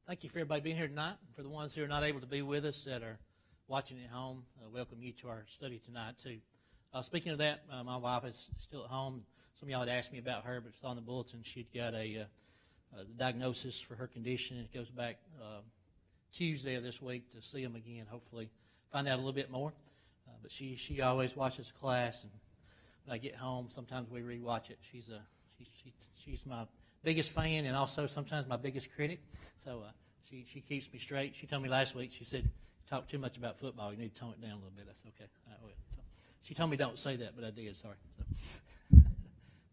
Thank you for everybody being here tonight. For the ones who are not able to be with us that are watching at home, welcome you to our study tonight too. Speaking of that, my wife is still at home. Some of y'all had asked me about her, but it's on the bulletin. She'd got a diagnosis for her condition. It goes back Tuesday of this week to see them again, hopefully find out a little bit more. But she always watches class, and when I get home, sometimes we rewatch it. She's my biggest fan and also sometimes my biggest critic. So she keeps me straight. She told me last week, she said, "You talk too much about football. You need to tone it down a little bit." I said, "Okay, I will." So she told me don't say that, but I did. Sorry. So,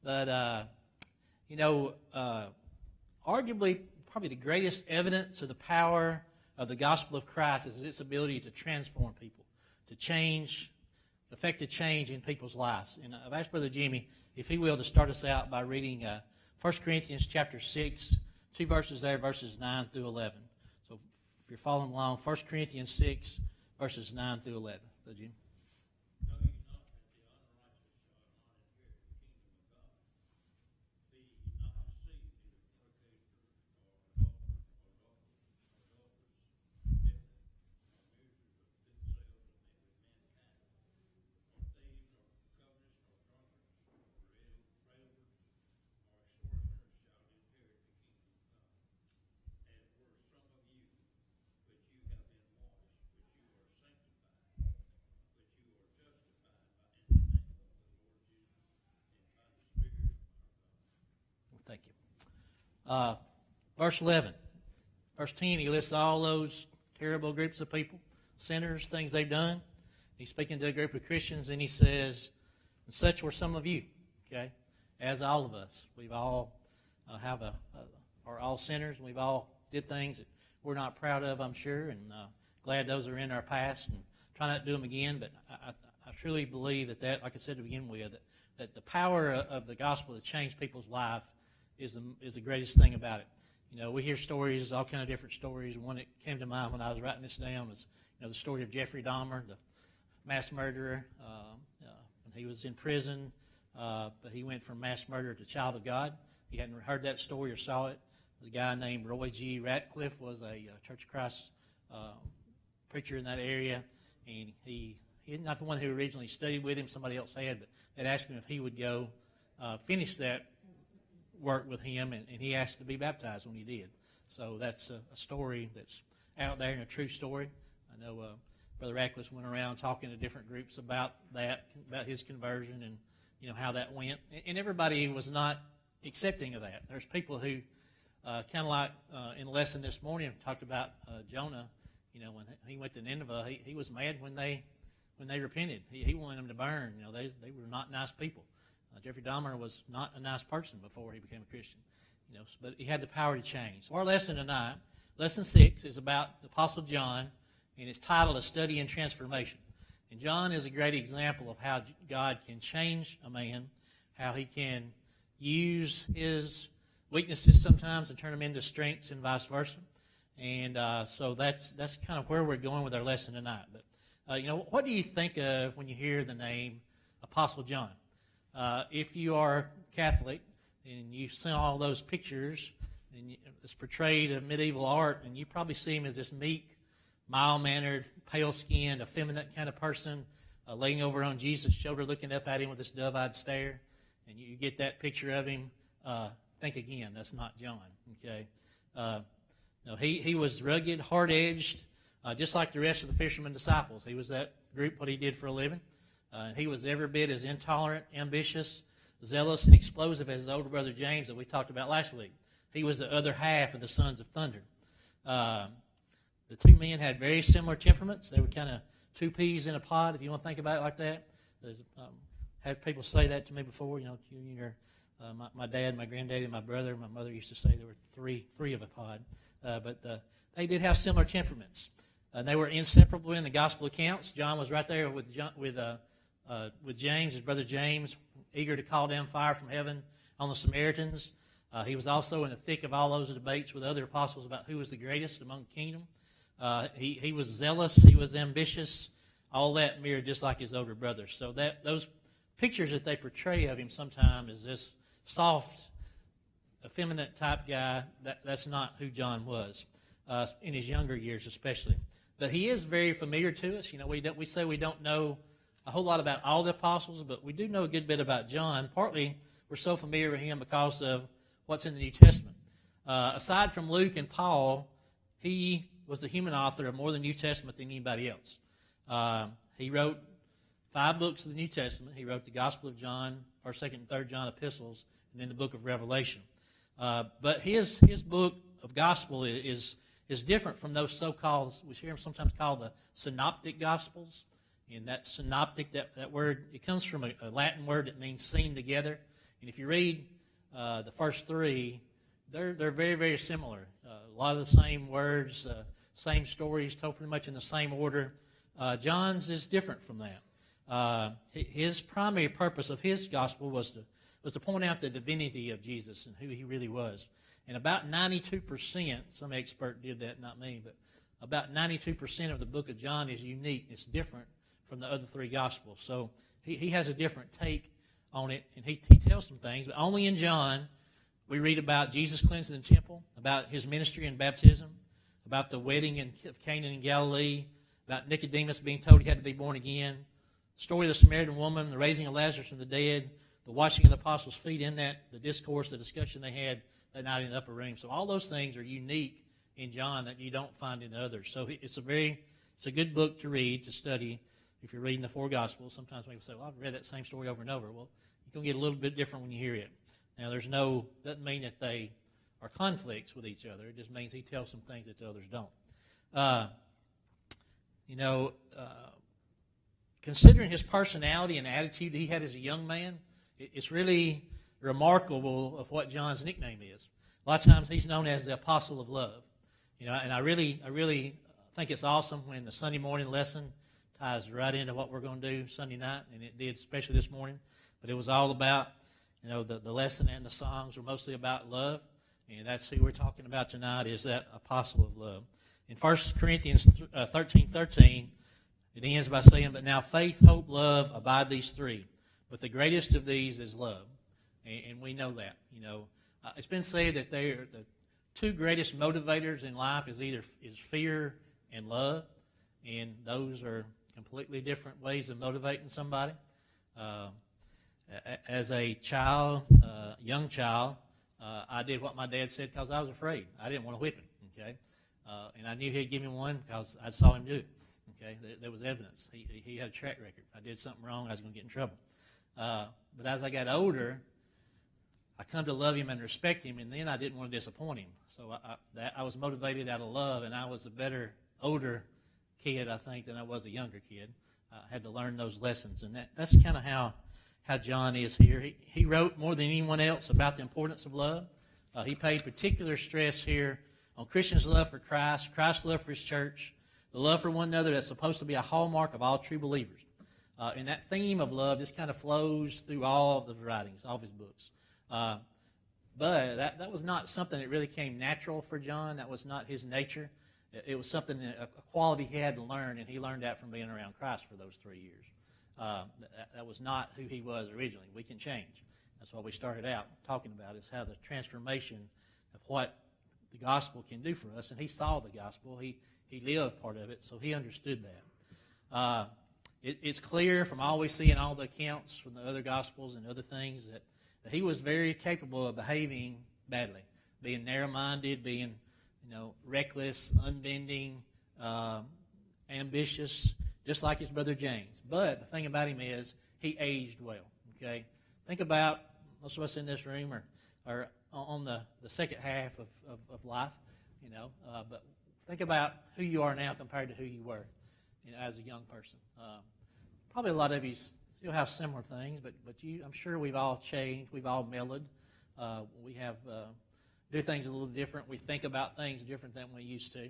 but, arguably probably the greatest evidence of the power of the gospel of Christ is its ability to transform people, to affect a change in people's lives. And I've asked Brother Jimmy, if he will, to start us out by reading 1 Corinthians chapter 6, two verses there, verses 9 through 11. So if you're following along, 1 Corinthians 6, verses 9 through 11. Brother Jimmy. Thank you. Verse 11. Verse 10, he lists all those terrible groups of people, sinners, things they've done. He's speaking to a group of Christians, and he says, "And such were some of you," okay, as all of us. We've all are all sinners, and we've all did things that we're not proud of, I'm sure, and glad those are in our past, and try not to do them again. But I truly believe that, like I said to begin with, that the power of the gospel to change people's life is the greatest thing about it. You know, we hear stories, all kind of different stories. One that came to mind when I was writing this down was, the story of Jeffrey Dahmer, the mass murderer. When he was in prison, but he went from mass murderer to child of God. You hadn't heard that story or saw it. The guy named Roy G. Ratcliffe was a Church of Christ preacher in that area, and he's not the one who originally studied with him. Somebody else had, but they'd asked him if he would go finish that work with him, and he asked to be baptized when he did. So that's a story that's out there and a true story. I know Brother Ratcliffe went around talking to different groups about that, about his conversion and how that went. And everybody was not accepting of that. There's people who, kind of like in the lesson this morning, talked about Jonah. When he went to Nineveh, he was mad when they repented. He wanted them to burn. They were not nice people. Jeffrey Dahmer was not a nice person before he became a Christian, but he had the power to change. So our lesson tonight, lesson 6, is about the Apostle John, and it's titled A Study in Transformation. And John is a great example of how God can change a man, how he can use his weaknesses sometimes and turn them into strengths and vice versa. And so that's kind of where we're going with our lesson tonight. But what do you think of when you hear the name Apostle John? If you are Catholic and you see all those pictures and it's portrayed of medieval art, and you probably see him as this meek, mild-mannered, pale-skinned, effeminate kind of person laying over on Jesus' shoulder, looking up at him with this dove-eyed stare, and you get that picture of him, think again, that's not John, okay? No, he was rugged, hard-edged, just like the rest of the fishermen disciples. He was that group, what he did for a living. He was every bit as intolerant, ambitious, zealous, and explosive as his older brother James that we talked about last week. He was the other half of the sons of thunder. The two men had very similar temperaments. They were kind of two peas in a pod, if you want to think about it like that. Had people say that to me before. My dad, my granddaddy, and my brother. My mother used to say there were three of a pod. But they did have similar temperaments. They were inseparable in the gospel accounts. John was right there with James, his brother James, eager to call down fire from heaven on the Samaritans. He was also in the thick of all those debates with other apostles about who was the greatest among the kingdom. He was zealous. He was ambitious. All that mirrored just like his older brother. So those pictures that they portray of him sometimes as this soft, effeminate type guy, that's not who John was. in his younger years especially. But he is very familiar to us. We say we don't know a whole lot about all the apostles, but we do know a good bit about John. Partly, we're so familiar with him because of what's in the New Testament. Aside from Luke and Paul, he was the human author of more of the New Testament than anybody else. He wrote 5 books of the New Testament. He wrote the Gospel of John, 1st, 2nd, and 3rd John epistles, and then the book of Revelation. But his book of Gospel is different from those so-called, we hear them sometimes called the synoptic Gospels. And that synoptic, that word, it comes from a Latin word that means seen together. And if you read the first 3, they're very, very similar. A lot of the same words, same stories, told pretty much in the same order. John's is different from that. His primary purpose of his gospel was to point out the divinity of Jesus and who he really was. And about 92%, some expert did that, not me, but about 92% of the book of John is unique. It's different from the other 3 Gospels. So he has a different take on it, and he tells some things. But only in John, we read about Jesus cleansing the temple, about his ministry and baptism, about the wedding of Cana in Galilee, about Nicodemus being told he had to be born again, the story of the Samaritan woman, the raising of Lazarus from the dead, the washing of the apostles' feet in that, the discourse, the discussion they had that night in the upper room. So all those things are unique in John that you don't find in the others. So it's a good book to read, to study. If you're reading the 4 Gospels, sometimes people say, well, I've read that same story over and over. Well, you're going to get a little bit different when you hear it. Now, doesn't mean that they are conflicts with each other. It just means he tells some things that the others don't. Considering his personality and attitude he had as a young man, it's really remarkable of what John's nickname is. A lot of times he's known as the Apostle of Love. And I really think it's awesome when the Sunday morning lesson ties right into what we're going to do Sunday night, and it did, especially this morning. But it was all about, the lesson and the songs were mostly about love, and that's who we're talking about tonight, is that Apostle of Love. In 1 Corinthians 13:13, it ends by saying, but now faith, hope, love, abide these 3. But the greatest of these is love. And we know that. It's been said that the 2 greatest motivators in life is fear and love, and those are completely different ways of motivating somebody. As a child, young child, I did what my dad said because I was afraid. I didn't want to whip him, okay? And I knew he'd give me one because I saw him do it, okay? There was evidence. He had a track record. If I did something wrong, I was going to get in trouble. But as I got older, I come to love him and respect him, and then I didn't want to disappoint him. So I was motivated out of love, and I was a better, older kid, I think, than I was a younger kid. I had to learn those lessons, and that's kind of how John is here. He wrote more than anyone else about the importance of love. He paid particular stress here on Christians' love for Christ, Christ's love for his church, the love for one another that's supposed to be a hallmark of all true believers. And that theme of love just kind of flows through all of the writings, all of his books. But that was not something that really came natural for John. That was not his nature. It was something, a quality he had to learn, and he learned that from being around Christ for those 3 years. That was not who he was originally. We can change. That's what we started out talking about, is how the transformation of what the gospel can do for us. And he saw the gospel. He lived part of it, so he understood that. It's clear from all we see in all the accounts from the other gospels and other things that he was very capable of behaving badly, being narrow-minded, being reckless, unbending, ambitious, just like his brother James. But the thing about him is he aged well. Okay, think about most of us in this room are on the second half of life, but think about who you are now compared to who you were, as a young person. Probably a lot of you still have similar things, but I'm sure we've all changed. We've all mellowed. We have do things a little different. We think about things different than we used to.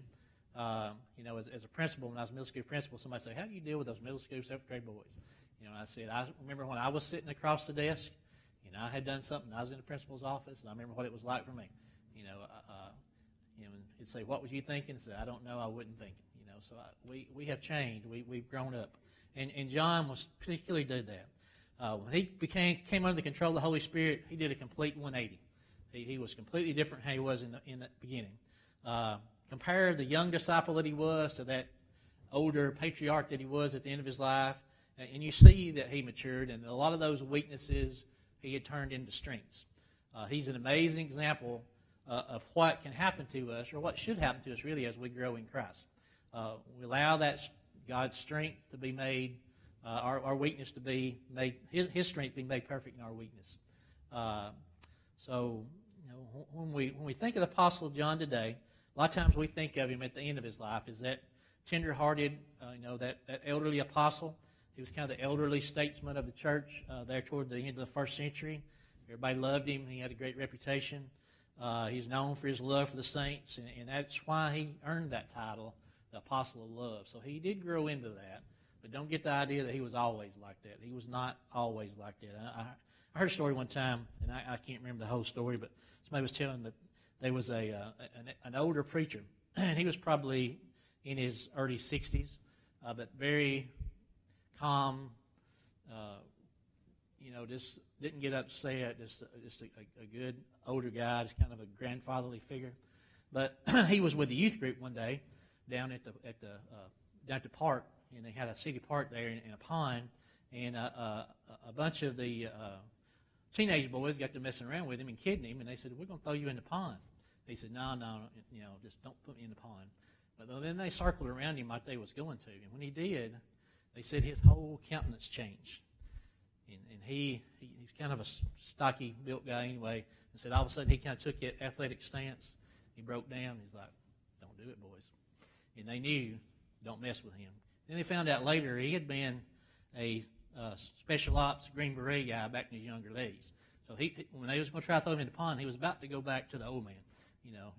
As a principal, when I was a middle school principal, somebody said, how do you deal with those middle school, 7th grade boys? I said, I remember when I was sitting across the desk, I had done something. I was in the principal's office, and I remember what it was like for me. And he'd say, what was you thinking? I said, I don't know. I wasn't thinking. So we have changed. We've grown up. And John was particularly did that. When he came under the control of the Holy Spirit, he did a complete 180. He was completely different how he was in the beginning. Kind compare the young disciple that he was to that older patriarch that he was at the end of his life, and you see that he matured, and a lot of those weaknesses he had turned into strengths. He's an amazing example of what can happen to us, or what should happen to us, really, as we grow in Christ. We allow that God's strength to be made, our weakness to be made, His strength being made perfect in our weakness. So, when we think of the Apostle John today, a lot of times we think of him at the end of his life as that tender-hearted, that elderly apostle. He was kind of the elderly statesman of the church there toward the end of the first century. Everybody loved him. He had a great reputation. He's known for his love for the saints, and that's why he earned that title, the Apostle of Love. So he did grow into that, but don't get the idea that he was always like that. He was not always like that. I heard a story one time, and I can't remember the whole story, but somebody was telling that there was an older preacher, and he was probably in his early 60s, but very calm, just didn't get upset, just a good older guy, just kind of a grandfatherly figure. But he was with the youth group one day down at the park, and they had a city park there in a pond, and a bunch of the teenage boys got to messing around with him and kidding him, and they said, "We're going to throw you in the pond." He said, No, just don't put me in the pond. But then they circled around him like they was going to, and when he did, they said his whole countenance changed. And he's kind of a stocky built guy anyway, and said all of a sudden he kind of took that athletic stance. He broke down. He's like, "Don't do it, boys." And they knew, don't mess with him. Then they found out later he had been a special ops Green Beret guy back in his younger days. So when they was going to try to throw him in the pond, he was about to go back to the old man.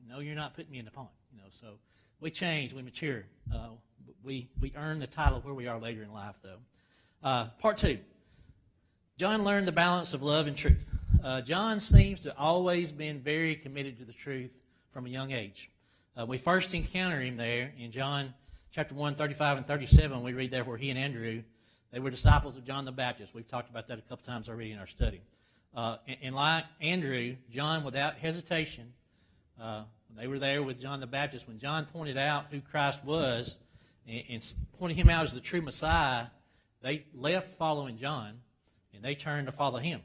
No, you're not putting me in the pond. So we change, we mature. We earn the title of where we are later in life, though. Part 2. John learned the balance of love and truth. John seems to always been very committed to the truth from a young age. We first encounter him there in John chapter 1, 35 and 37. We read there where he and Andrew, they were disciples of John the Baptist. We've talked about that a couple times already in our study. And like Andrew, John, without hesitation, they were there with John the Baptist. When John pointed out who Christ was and pointed him out as the true Messiah, they left following John, and they turned to follow him.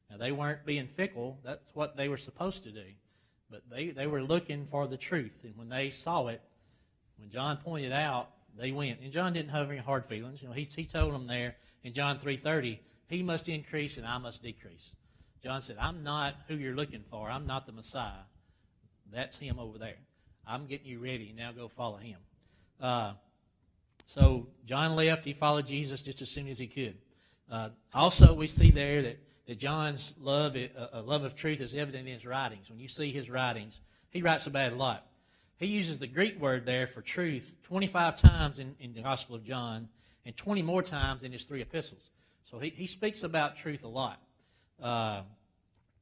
Now, they weren't being fickle. That's what they were supposed to do. But they were looking for the truth. And when they saw it, when John pointed out, they went. And John didn't have any hard feelings. He told them there in John 3:30, he must increase and I must decrease. John said, I'm not who you're looking for. I'm not the Messiah. That's him over there. I'm getting you ready. Now go follow him. So John left. He followed Jesus just as soon as he could. Also, we see there that John's love of truth is evident in his writings. When you see his writings, he writes about it a lot. He uses the Greek word there for truth 25 times in the Gospel of John and 20 more times in his 3 epistles. So he speaks about truth a lot.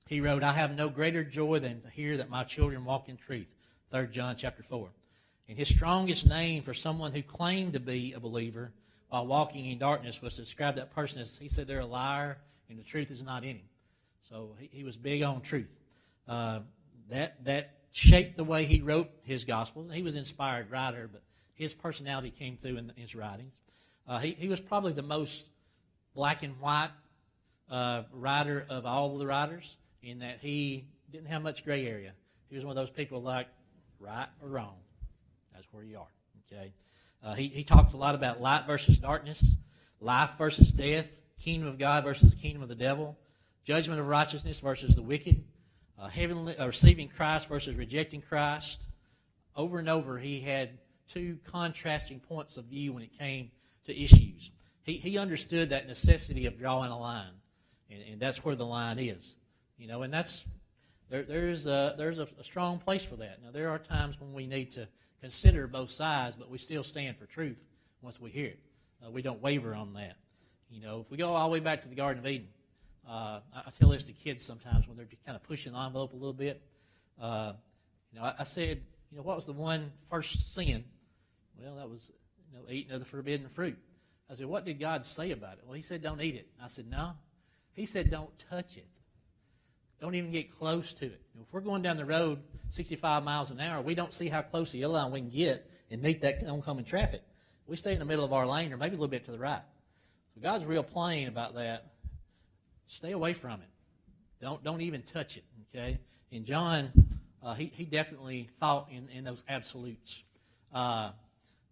He wrote, I have no greater joy than to hear that my children walk in truth, 3 John chapter 4. And his strongest name for someone who claimed to be a believer while walking in darkness was to describe that person as, he said, they're a liar and the truth is not in him. So he was big on truth. That shaped the way he wrote his Gospels. He was an inspired writer, but his personality came through in his writings. He was probably the most black and white writer of all the writers, in that he didn't have much gray area. He was one of those people like, right or wrong, that's where you are. Okay. He talked a lot about light versus darkness, life versus death, kingdom of God versus the kingdom of the devil, judgment of righteousness versus the wicked, receiving Christ versus rejecting Christ. Over and over, he had 2 contrasting points of view when it came to issues. He understood that necessity of drawing a line, and that's where the line is. And there's a strong place for that. Now, there are times when we need to consider both sides, but we still stand for truth once we hear it. We don't waver on that. If we go all the way back to the Garden of Eden, I tell this to kids sometimes when they're kind of pushing the envelope a little bit. I said, what was the one first sin? Well, that was eating of the forbidden fruit. I said, what did God say about it? Well, he said, don't eat it. I said, no. He said, don't touch it. Don't even get close to it. If we're going down the road 65 miles an hour, we don't see how close to the yellow line we can get and meet that oncoming traffic. We stay in the middle of our lane or maybe a little bit to the right. So God's real plain about that. Stay away from it. Don't even touch it, okay? And John, he definitely thought in those absolutes. No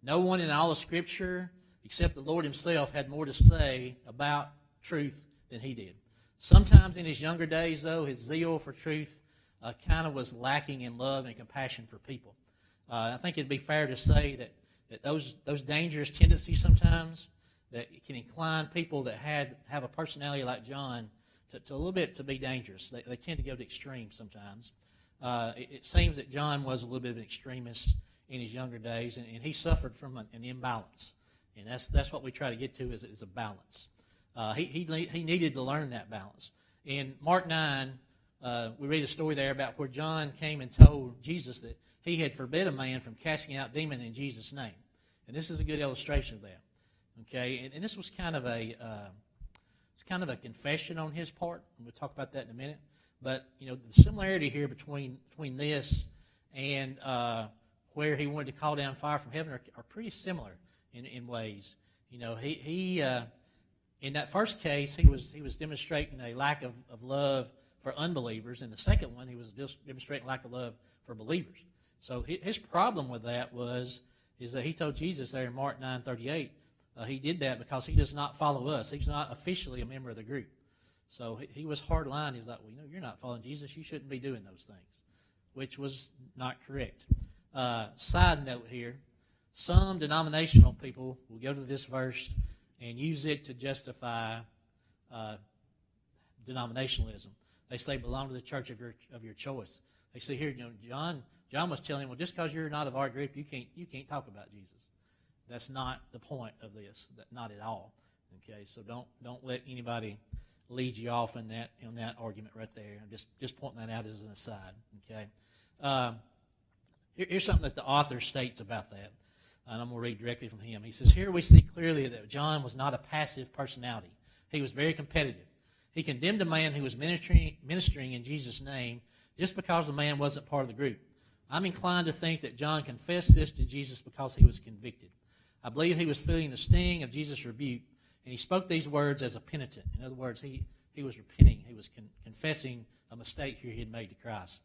one in all of Scripture except the Lord himself had more to say about truth than he did. Sometimes in his younger days, though, his zeal for truth kind of was lacking in love and compassion for people. I think it'd be fair to say that those dangerous tendencies sometimes that can incline people that have a personality like John to a little bit to be dangerous. They tend to go to extremes sometimes. It seems that John was a little bit of an extremist in his younger days, and he suffered from an imbalance. And that's what we try to get to is a balance. He needed to learn that balance. In Mark 9, we read a story there about where John came and told Jesus that he had forbid a man from casting out demons in Jesus' name. And this is a good illustration of that. Okay, and this was kind of a confession on his part, and we'll talk about that in a minute. But the similarity here between this and where he wanted to call down fire from heaven are pretty similar in ways. He in that first case he was demonstrating a lack of love for unbelievers. In the second one, he was just demonstrating lack of love for believers. So his problem with that is that he told Jesus there in Mark 9:38. He did that because he does not follow us. He's not officially a member of the group. So he was hard line. He's like, well, you're not following Jesus. You shouldn't be doing those things, which was not correct. Side note here, some denominational people will go to this verse and use it to justify denominationalism. They say belong to the church of your choice. They say here, John was telling him, well, just because you're not of our group, you can't talk about Jesus. That's not the point of this. Not at all. Okay, so don't let anybody lead you off in that argument right there. I'm just pointing that out as an aside. Okay, here's something that the author states about that, and I'm going to read directly from him. He says, "Here we see clearly that John was not a passive personality. He was very competitive. He condemned a man who was ministering in Jesus' name just because the man wasn't part of the group. I'm inclined to think that John confessed this to Jesus because he was convicted. I believe he was feeling the sting of Jesus' rebuke, and he spoke these words as a penitent. In other words, he was repenting. He was confessing a mistake here he had made to Christ.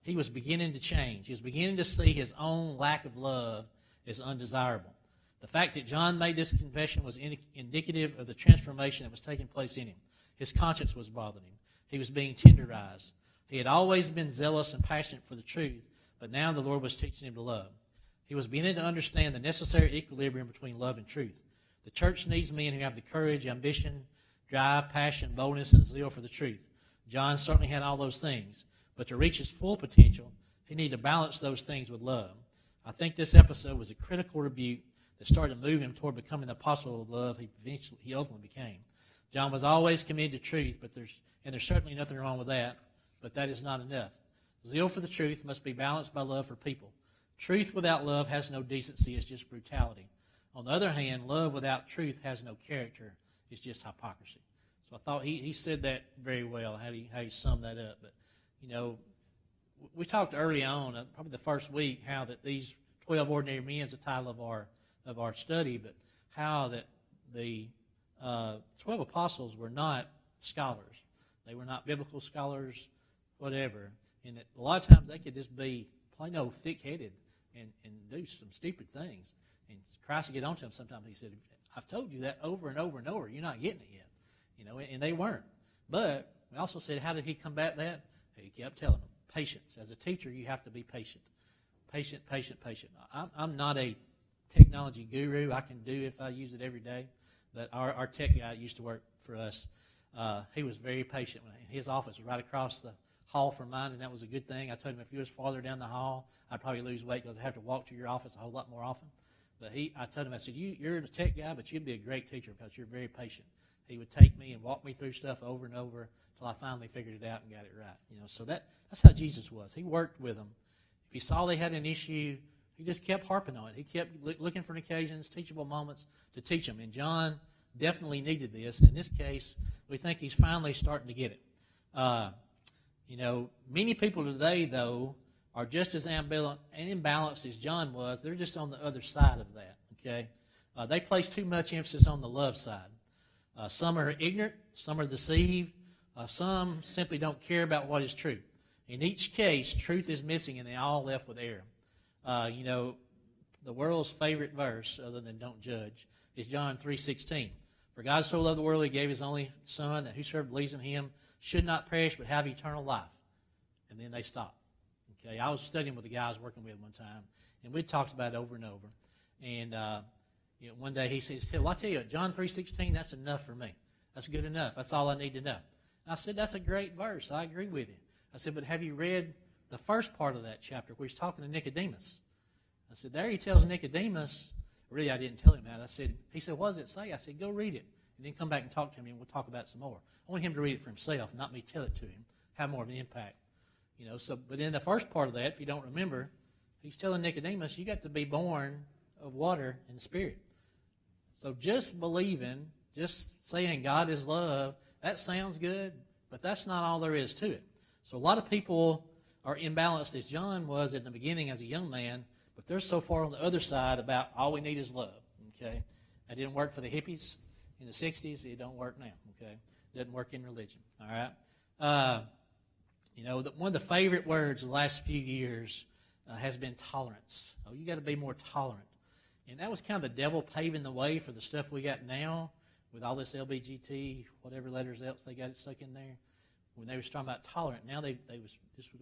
He was beginning to change. He was beginning to see his own lack of love as undesirable. The fact that John made this confession was indicative of the transformation that was taking place in him. His conscience was bothering him. He was being tenderized. He had always been zealous and passionate for the truth, but now the Lord was teaching him to love. He was beginning to understand the necessary equilibrium between love and truth. The church needs men who have the courage, ambition, drive, passion, boldness, and zeal for the truth. John certainly had all those things, but to reach his full potential, he needed to balance those things with love. I think this episode was a critical rebuke that started to move him toward becoming the apostle of love he ultimately became. John was always committed to truth, but there's certainly nothing wrong with that, but that is not enough. Zeal for the truth must be balanced by love for people. Truth without love has no decency, it's just brutality. On the other hand, love without truth has no character, it's just hypocrisy. So I thought he said that very well, how he summed that up. But, we talked early on, probably the first week, how that these 12 ordinary men is the title of our study, but how that the 12 apostles were not scholars. They were not biblical scholars, whatever. And that a lot of times they could just be plain old thick-headed and do some stupid things. And Christ would get on to them sometimes. He said, I've told you that over and over and over. You're not getting it yet. And they weren't. But we also said, how did he combat that? He kept telling them, patience. As a teacher, you have to be patient. Patient, patient, patient. I'm not a technology guru. I can do if I use it every day. But our tech guy used to work for us. He was very patient. His office was right across the hall from mine, and that was a good thing. I told him if he was farther down the hall, I'd probably lose weight because I'd have to walk to your office a whole lot more often. But I told him, I said, you're a tech guy, but you'd be a great teacher because you're very patient. He would take me and walk me through stuff over and over until I finally figured it out and got it right. So that's how Jesus was. He worked with them. If he saw they had an issue, he just kept harping on it. He kept looking for occasions, teachable moments to teach them. And John definitely needed this. In this case, we think he's finally starting to get it. Many people today, though, are just as imbalanced as John was. They're just on the other side of that, okay? They place too much emphasis on the love side. Some are ignorant, some are deceived, some simply don't care about what is true. In each case, truth is missing and they all left with error. The world's favorite verse, other than don't judge, is John 3:16. For God so loved the world, he gave his only Son, that whosoever believes in him should not perish but have eternal life. And then they stop. Okay, I was studying with the guy I was working with one time, and we talked about it over and over. And one day he said, well, I tell you, John 3:16, that's enough for me. That's good enough. That's all I need to know. And I said, that's a great verse. I agree with you. I said, but have you read the first part of that chapter where he's talking to Nicodemus? I said, there he tells Nicodemus, really I didn't tell him that. He said, what does it say? I said, go read it. And then come back and talk to me and we'll talk about it some more. I want him to read it for himself, not me tell it to him. Have more of an impact. But in the first part of that, if you don't remember, he's telling Nicodemus, you got to be born of water and spirit. So just believing, just saying God is love, that sounds good, but that's not all there is to it. So a lot of people are imbalanced as John was in the beginning as a young man, but they're so far on the other side about all we need is love. Okay, that didn't work for the hippies in the 60s. It don't work now. Okay, it doesn't work in religion. All right. One of the favorite words the last few years has been tolerance. Oh, you got to be more tolerant, and that was kind of the devil paving the way for the stuff we got now with all this LBGT, whatever letters else they got it stuck in there. When they were talking about tolerant, now they just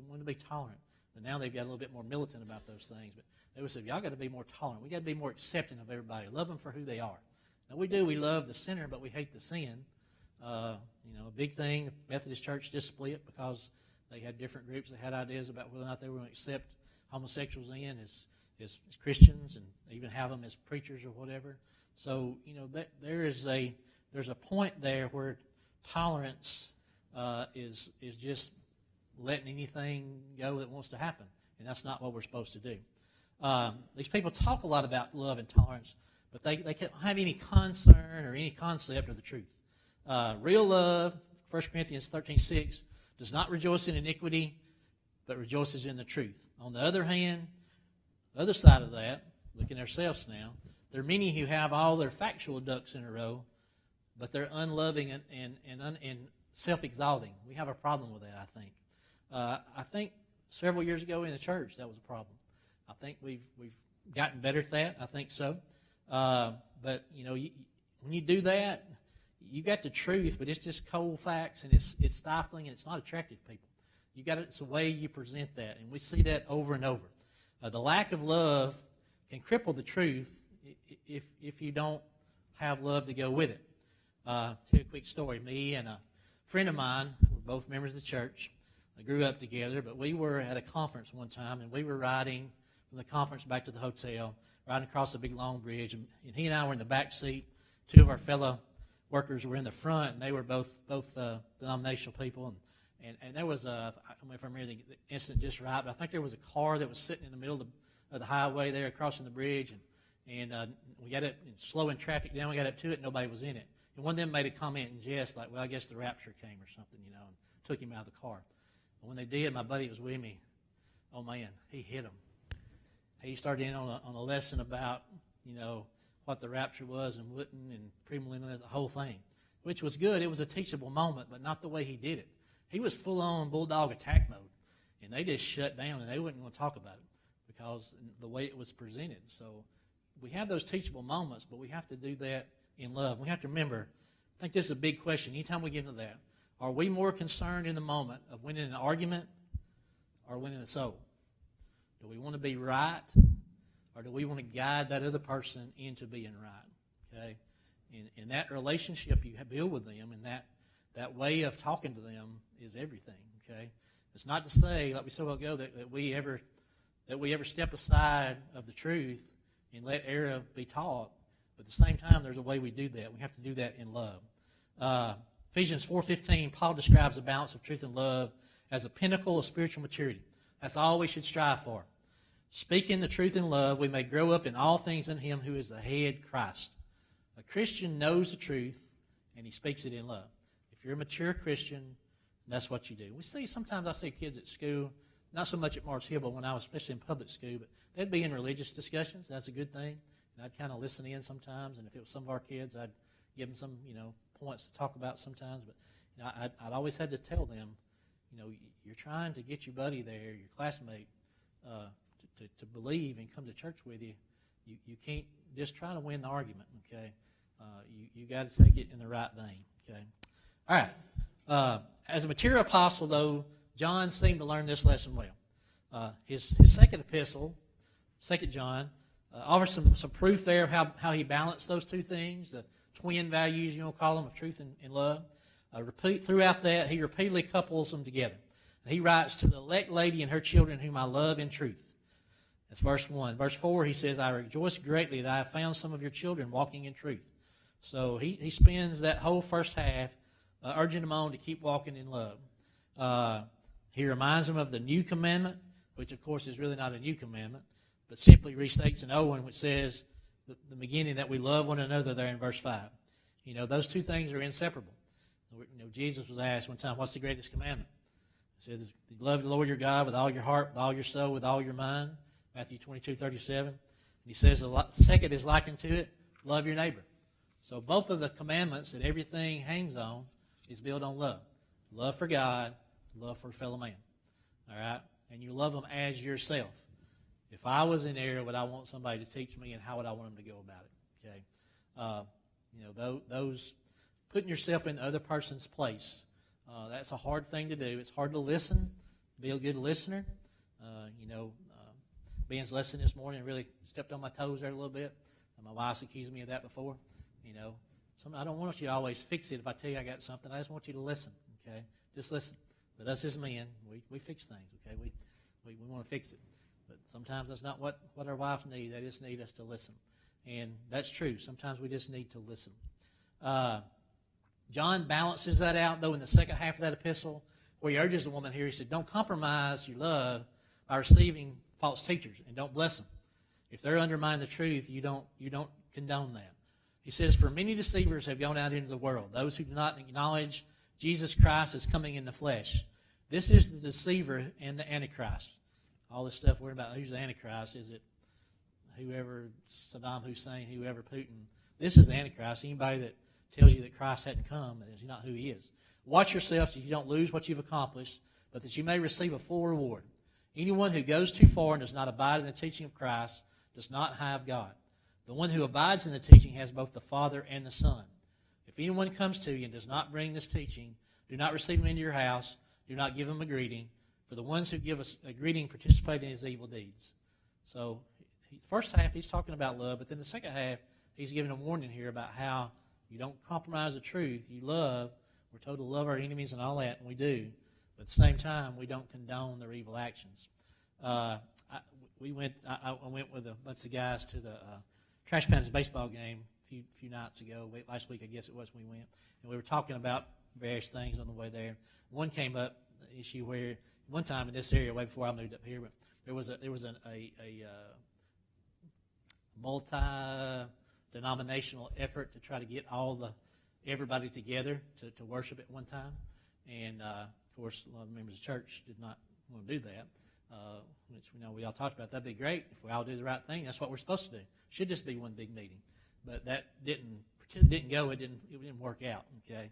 wanted to be tolerant. But now they've got a little bit more militant about those things. But they would say, y'all got to be more tolerant. We got to be more accepting of everybody. Love them for who they are. Now we do. We love the sinner, but we hate the sin. A big thing. The Methodist Church just split because they had different groups that had ideas about whether or not they were going to accept homosexuals in as Christians and even have them as preachers or whatever. So there's a point there where tolerance is just letting anything go that wants to happen, and that's not what we're supposed to do. These people talk a lot about love and tolerance, but they can't have any concern or any concept of the truth. Real love, 1 Corinthians 13:6, does not rejoice in iniquity, but rejoices in the truth. On the other hand, the other side of that, looking at ourselves now, there are many who have all their factual ducks in a row, but they're unloving and self-exalting. We have a problem with that, I think. I think several years ago in the church that was a problem. I think we've gotten better at that. I think so. But when you do that, you got the truth, but it's just cold facts and it's stifling and it's not attractive to people. It's the way you present that, and we see that over and over. The lack of love can cripple the truth if you don't have love to go with it. Tell you a quick story. Me and a friend of mine, we're both members of the church. I grew up together, but we were at a conference one time, and we were riding from the conference back to the hotel, riding across a big long bridge, and he and I were in the back seat. Two of our fellow workers were in the front, and they were both denominational people, and there was I don't know if I remember the incident just right, but I think there was a car that was sitting in the middle of the highway there crossing the bridge, and we got it slowing traffic down. We got up to it, and nobody was in it. And one of them made a comment in jest like, well, I guess the rapture came or something, and took him out of the car. But when they did, my buddy was with me. Oh, man, he hit him. He started in on a lesson about, what the rapture was and wouldn't and premillennialism, the whole thing, which was good. It was a teachable moment, but not the way he did it. He was full-on bulldog attack mode, and they just shut down, and they wouldn't want to talk about it because the way it was presented. So we have those teachable moments, but we have to do that in love. We have to remember, I think this is a big question. Anytime we get into that, are we more concerned in the moment of winning an argument or winning a soul? Do we want to be right, or do we want to guide that other person into being right? Okay, in that relationship you build with them, and that way of talking to them is everything. Okay, it's not to say, like we said a while ago, that we ever step aside of the truth and let error be taught. But at the same time, there's a way we do that. We have to do that in love. Ephesians 4:15, Paul describes the balance of truth and love as a pinnacle of spiritual maturity. That's all we should strive for. Speaking the truth in love, we may grow up in all things in Him who is the head, Christ. A Christian knows the truth, and he speaks it in love. If you're a mature Christian, that's what you do. Sometimes I see kids at school, not so much at Mars Hill, but when I was especially in public school, but they'd be in religious discussions. That's a good thing. And I'd kind of listen in sometimes, and if it was some of our kids, I'd give them some, points to talk about sometimes. But I'd always had to tell them, you're trying to get your buddy there, your classmate, to believe and come to church with you. You can't just try to win the argument, okay? You got to take it in the right vein, okay? All right. As a mature apostle, though, John seemed to learn this lesson well. His second epistle, 2 John, offers some proof there of how he balanced those two things, the twin values, call them, of truth and love. Throughout that, he repeatedly couples them together. And he writes, to the elect lady and her children whom I love in truth. That's verse 1. Verse 4, he says, I rejoice greatly that I have found some of your children walking in truth. So he spends that whole first half urging them on to keep walking in love. He reminds them of the new commandment, which of course is really not a new commandment, but simply restates an old one, which says the beginning that we love one another there in verse 5. Those two things are inseparable. Jesus was asked one time, what's the greatest commandment? He says, love the Lord your God with all your heart, with all your soul, with all your mind. Matthew 22:37. And he says the second is likened to it, love your neighbor. So both of the commandments that everything hangs on is built on love. Love for God, love for a fellow man. All right? And you love them as yourself. If I was in error, would I want somebody to teach me, and how would I want them to go about it? Okay? Those putting yourself in the other person's place, that's a hard thing to do. It's hard to listen, be a good listener. Ben's lesson this morning really stepped on my toes there a little bit. My wife's accused me of that before. I don't want you to always fix it. If I tell you I got something, I just want you to listen. Okay, just listen. But us as men, we fix things. Okay, we want to fix it. But sometimes that's not what our wives need. They just need us to listen, and that's true. Sometimes we just need to listen. John balances that out though in the second half of that epistle, where he urges the woman here. He said, "Don't compromise your love by receiving false teachers, and don't bless them. If they're undermining the truth, you don't condone that." He says, "For many deceivers have gone out into the world, those who do not acknowledge Jesus Christ as coming in the flesh." This is the deceiver and the Antichrist. All this stuff we're about, who's the Antichrist? Is it whoever, Saddam Hussein, whoever, Putin? This is the Antichrist. Anybody that tells you that Christ hadn't come is not who he is. Watch yourself so you don't lose what you've accomplished, but that you may receive a full reward. Anyone who goes too far and does not abide in the teaching of Christ does not have God. The one who abides in the teaching has both the Father and the Son. If anyone comes to you and does not bring this teaching, do not receive him into your house. Do not give him a greeting. For the ones who give us a greeting participate in his evil deeds. So, first half, he's talking about love, but then the second half, he's giving a warning here about how you don't compromise the truth. You love. We're told to love our enemies and all that, and we do. But at the same time, we don't condone their evil actions. I went with a bunch of guys to the Trash Pandas baseball game a few nights ago. Last week, I guess it was, when we went. And we were talking about various things on the way there. One came up, the issue where one time in this area, way before I moved up here, but there was a multi-denominational effort to try to get everybody together to worship at one time. And, of course, a lot of members of the church did not want to do that. Which we all talked about. That'd be great if we all do the right thing. That's what we're supposed to do. Should just be one big meeting, but that didn't go. It didn't work out. Okay,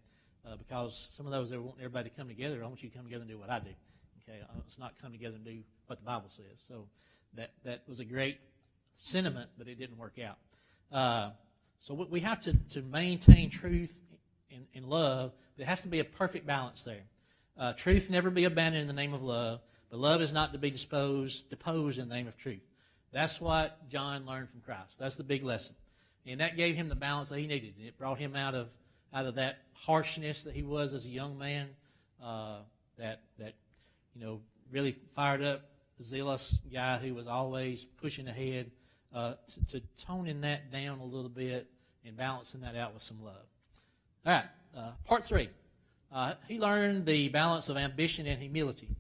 because some of those that want everybody to come together. I want you to come together and do what I do. Okay, it's not come together and do what the Bible says. So that was a great sentiment, but it didn't work out. So we have to maintain truth and love. But it has to be a perfect balance there. Truth never be abandoned in the name of love. But love is not to be deposed in the name of truth. That's what John learned from Christ. That's the big lesson. And that gave him the balance that he needed. And it brought him out of that harshness that he was as a young man, that really fired up, zealous guy who was always pushing ahead, to toning that down a little bit and balancing that out with some love. All right, part 3. He learned the balance of ambition and humility.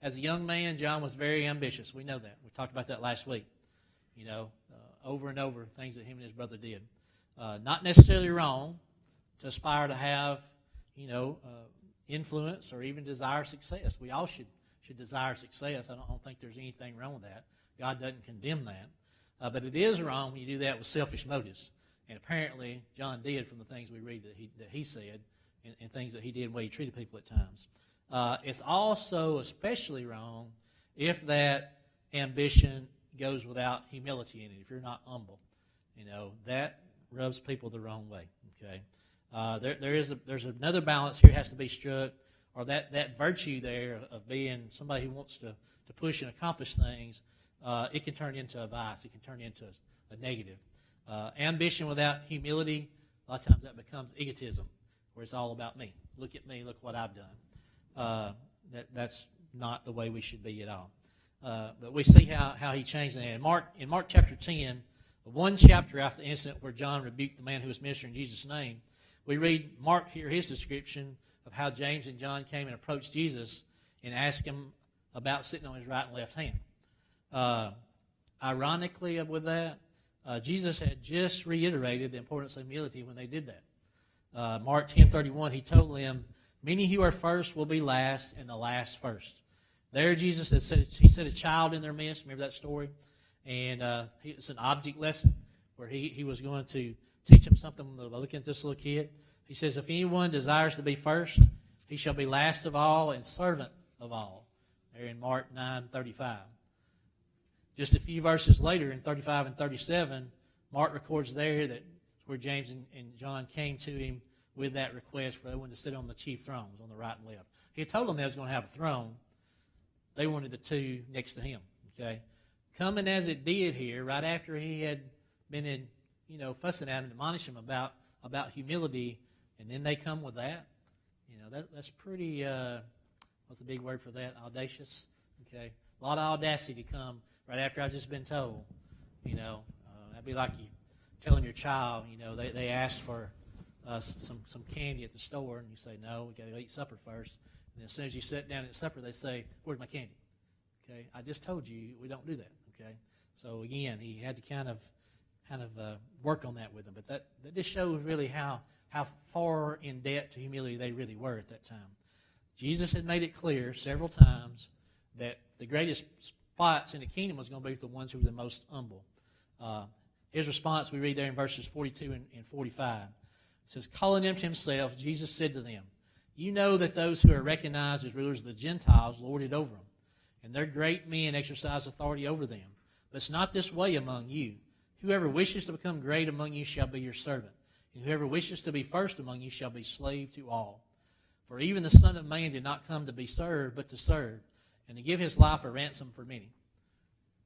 As a young man, John was very ambitious. We know that. We talked about that last week. Over and over, things that him and his brother influence or even desire success. We all should desire success. I don't think there's anything wrong with that. God doesn't condemn that. But it is wrong when you do that with selfish motives. And apparently, John did from the things we read that he said and things that he did, the way he treated people at times. It's also especially wrong if that ambition goes without humility in it, if you're not humble. That rubs people the wrong way. Okay, there's another balance here has to be struck, or that virtue there of being somebody who wants to push and accomplish things. It can turn into a vice. It can turn into a negative. Ambition without humility, a lot of times that becomes egotism, where it's all about me. Look at me. Look what I've done. That's not the way we should be at all. But we see how he changed that. In Mark chapter 10, one chapter after the incident where John rebuked the man who was ministering in Jesus' name, we read Mark here his description of how James and John came and approached Jesus and asked him about sitting on his right and left hand. Ironically, with that, Jesus had just reiterated the importance of humility when they did that. Mark 10:31, he told them, "Many who are first will be last, and the last first." There, Jesus he set a child in their midst. Remember that story? And it's an object lesson where he was going to teach them something by looking at this little kid. He says, "If anyone desires to be first, he shall be last of all and servant of all." There in Mark 9:35. Just a few verses later, in 35 and 37, Mark records there that where James and John came to him with that request for everyone to sit on the chief thrones on the right and left. He had told them they was going to have a throne. They wanted the two next to him. Okay, coming as it did here, right after he had been fussing at him, admonishing him about humility, and then they come with that. That's pretty. What's the big word for that? Audacious. Okay, a lot of audacity to come right after I've just been told. That'd be like you telling your child. They asked for some candy at the store, and you say, "No, we got to eat supper first." And as soon as you sit down at supper, they say, "Where's my candy?" Okay, I just told you we don't do that. Okay, so again, he had to kind of work on that with them. But that just shows really how far in debt to humility they really were at that time. Jesus had made it clear several times that the greatest spots in the kingdom was going to be for the ones who were the most humble. His response we read there in verses 42 and 45. It says, "Calling them to himself, Jesus said to them, 'You know that those who are recognized as rulers of the Gentiles lord it over them, and their great men exercise authority over them. But it's not this way among you. Whoever wishes to become great among you shall be your servant, and whoever wishes to be first among you shall be slave to all. For even the Son of Man did not come to be served, but to serve, and to give his life a ransom for many.'"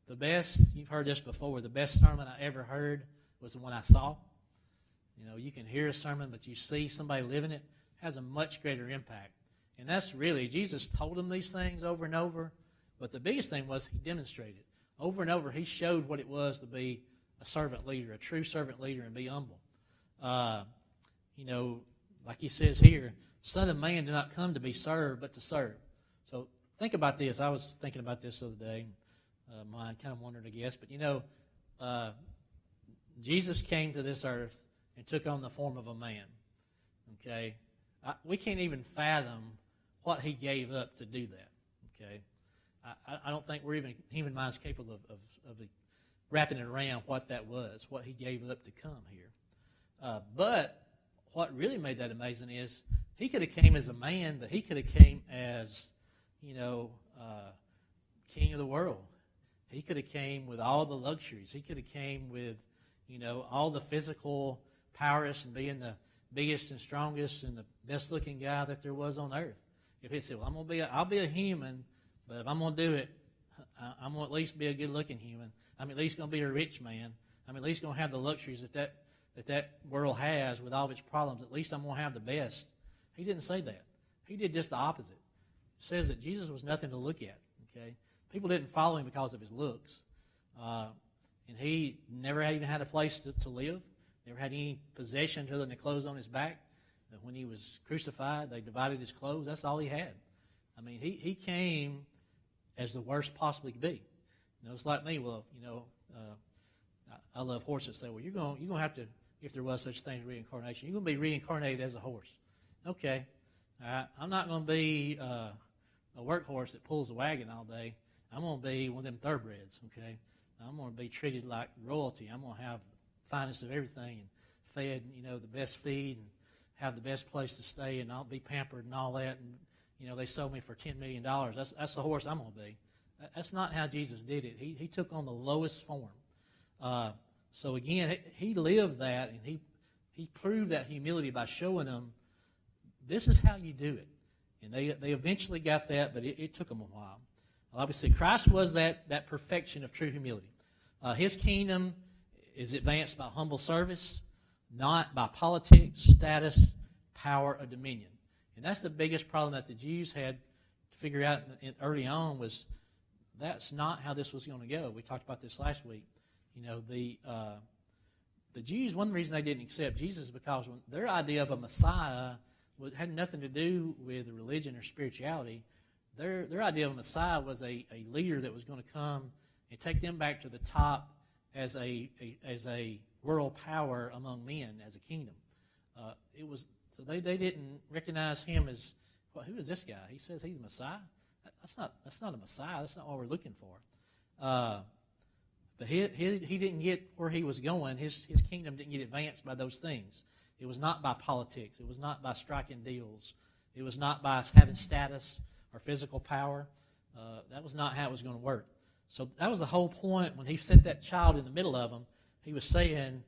The best, you've heard this before, the best sermon I ever heard was the one I saw. You can hear a sermon, but you see somebody living it, has a much greater impact. And that's really, Jesus told them these things over and over, but the biggest thing was he demonstrated. Over and over, he showed what it was to be a servant leader, a true servant leader, and be humble. Like he says here, Son of Man did not come to be served, but to serve. So think about this. I was thinking about this the other day. Mind kind of wondered, I guess. But, Jesus came to this earth and took on the form of a man. Okay? We can't even fathom what he gave up to do that. Okay? I don't think we're even, human minds, capable of wrapping it around what that was, what he gave up to come here. But what really made that amazing is he could have came as a man, but he could have came as, king of the world. He could have came with all the luxuries. He could have came with, all the physical prowess and being the biggest and strongest and the best-looking guy that there was on earth. If he said, "Well, I'll be a human, but if I'm going to do it, I'm going to at least be a good-looking human. I'm at least going to be a rich man. I'm at least going to have the luxuries that world has with all of its problems. At least I'm going to have the best." He didn't say that. He did just the opposite. It says that Jesus was nothing to look at. Okay, people didn't follow him because of his looks, and he never even had a place to live. Never had any possession other than the clothes on his back. When he was crucified, they divided his clothes. That's all he had. I mean, he came as the worst possibly could be. It's like me. Well, I love horses. Say, well, you're going to have to, if there was such thing as reincarnation, you're going to be reincarnated as a horse. Okay, All right? I'm not going to be a workhorse that pulls a wagon all day. I'm going to be one of them thoroughbreds, okay? I'm going to be treated like royalty. I'm going to have the finest of everything and fed, the best feed and have the best place to stay, and I'll be pampered and all that. And, they sold me for $10 million. That's the horse I'm going to be. That's not how Jesus did it. He took on the lowest form. So again, he lived that, and he proved that humility by showing them this is how you do it. And they eventually got that, but it took them a while. Well, obviously, Christ was that perfection of true humility. His kingdom is advanced by humble service, not by politics, status, power, or dominion. And that's the biggest problem that the Jews had to figure out early on was that's not how this was going to go. We talked about this last week. The Jews, one reason they didn't accept Jesus is because their idea of a Messiah had nothing to do with religion or spirituality. Their idea of a Messiah was a leader that was going to come and take them back to the top as a world power among men, as a kingdom. So they didn't recognize him as, well, who is this guy? He says he's a Messiah. That's not a Messiah. That's not what we're looking for. But he didn't get where he was going. His kingdom didn't get advanced by those things. It was not by politics. It was not by striking deals. It was not by having status or physical power. That was not how it was going to work. So that was the whole point when he set that child in the middle of them. He was saying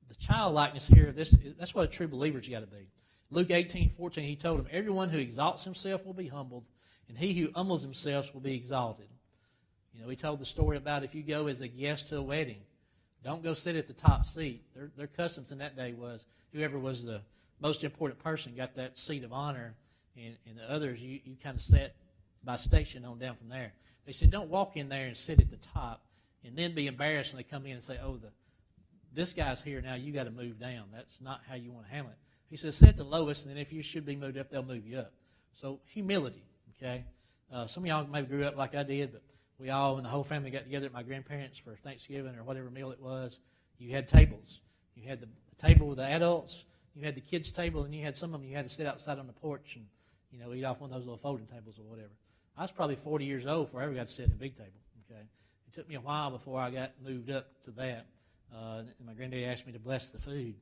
the childlikeness here, that's what a true believer's got to be. Luke 18:14, he told him, everyone who exalts himself will be humbled, and he who humbles himself will be exalted. He told the story about if you go as a guest to a wedding, don't go sit at the top seat. Their customs in that day was whoever was the most important person got that seat of honor, and the others, you kind of sat by station on down from there. They said, don't walk in there and sit at the top and then be embarrassed when they come in and say, oh, this guy's here now, you got to move down. That's not how you want to handle it. He says, sit at the lowest, and then if you should be moved up, they'll move you up. So humility, okay? Some of y'all maybe grew up like I did, but we all, when the whole family got together at my grandparents' for Thanksgiving or whatever meal it was, you had tables. You had the table with the adults, you had the kids' table, and you had some of them you had to sit outside on the porch and, eat off one of those little folding tables or whatever. I was probably 40 years old before I ever got to sit at the big table, okay? It took me a while before I got moved up to that. And my granddaddy asked me to bless the food.